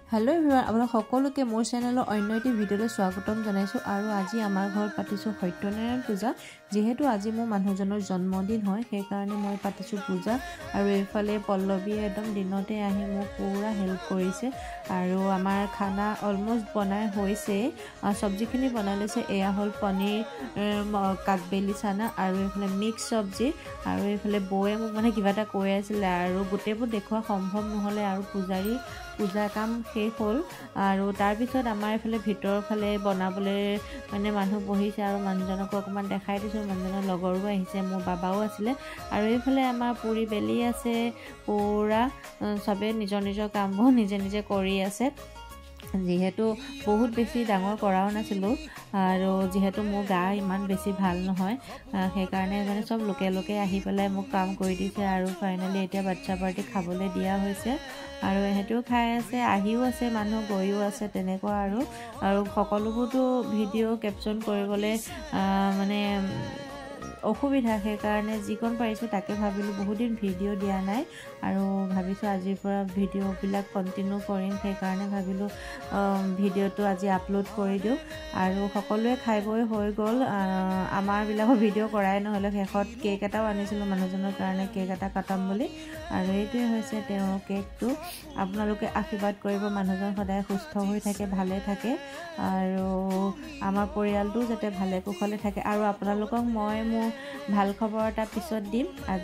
hello everyone আপোনাক সকলোকে মোৰ চেনেলৰ অন্য এটি ভিডিঅ'লৈ স্বাগতম জনাইছো আৰু আজি আমাৰ ঘৰত পাতিছো সত্যনাৰায়ণ পূজা যেহেতু আজি মোৰ মানুহজনৰ জন্মদিন হয় সেই কাৰণে মই পাতিছো পূজা আৰু এফালে পল্লৱী একদম দিনতে আহি মোক পুৰা হেল্প কৰিছে আৰু আমাৰ খানা অলমোস্ট বনাই হৈছে সবজিখিনি বনাই লৈছে এয়া হল পনীৰ কাকবেলি চানা আৰু এফালে মিক্স সবজি আৰু এফালে বয়ে মোক মানে কিবা এটা কৈ আছিল আৰু গোটেইবোৰ দেখুৱা সম্ভৱ নহলে আৰু পূজা কাম শেষ হল আৰু তাৰ পিছত আমাৰ এফালে ভিতৰ ফালে বনাবলৈ মানে মানুহ বহিছে আৰু মানুহজনক অকমান দেখাই দিছো মানুহজনৰ লগৰো আহিছে মোৰ বাবাও আছিল আৰু এইফালে আমাৰ পুৰি বেলি আছে পুৰা সবে নিজৰ কামবোৰ নিজে কৰি আছে যেহেতু বহুত বেছি ডাঙৰ কৰাও নাছিলো আৰু যেহেতু মোৰ গা ইমান বেছি ভাল নহয় সেই কাৰণে মানে সব লোকে আহি পেলাই মোক কাম কৰি দিছে আৰু ফাইনালি এতিয়া বাচ্চা পাৰ্টি খাবলৈ দিয়া হৈছে আৰু হেতু খাই আছে আহিও আছে মানুহ গৈও আছে তেনেকুৱা আৰু সকলোবোৰটো ভিডিঅ' ক্যাপচন কৰিবলৈ মানে অসুবিধা সেই কাৰণে যিকোন পাৰিছো তাকে ভাবিলো বহুত দিন ভিডিঅ' দিয়া নাই আৰু ভাবিছো আজিৰ পৰা ভিডিঅ' বিলাক কন্টিনিউ কৰিম সেই কাৰণে ভাবিলো ভিডিঅ'টো আজি আপলোড কৰি দিও আৰু সকলোৱে খাই বৈ হৈ গল আমাৰ বিলাকৰ ভিডিঅ' কৰাই নহলে শেষত কেক এটাও আনিছিলো মানুহজনৰ কাৰণে কেক এটা কাটাম বুলি আৰু এইটোৱে হৈছে তেওঁৰ কেকটো আপোনালোকে আশীৰ্বাদ কৰিব মানুহজন সদায় সুস্থ হৈ থাকে ভালে থাকে আৰু আমাৰ পৰিয়ালটো যাতে ভালে কুশলে থাকে আৰু আপোনালোকক মই মোৰ ভাল খবৰ এটা পিছত দিম আজি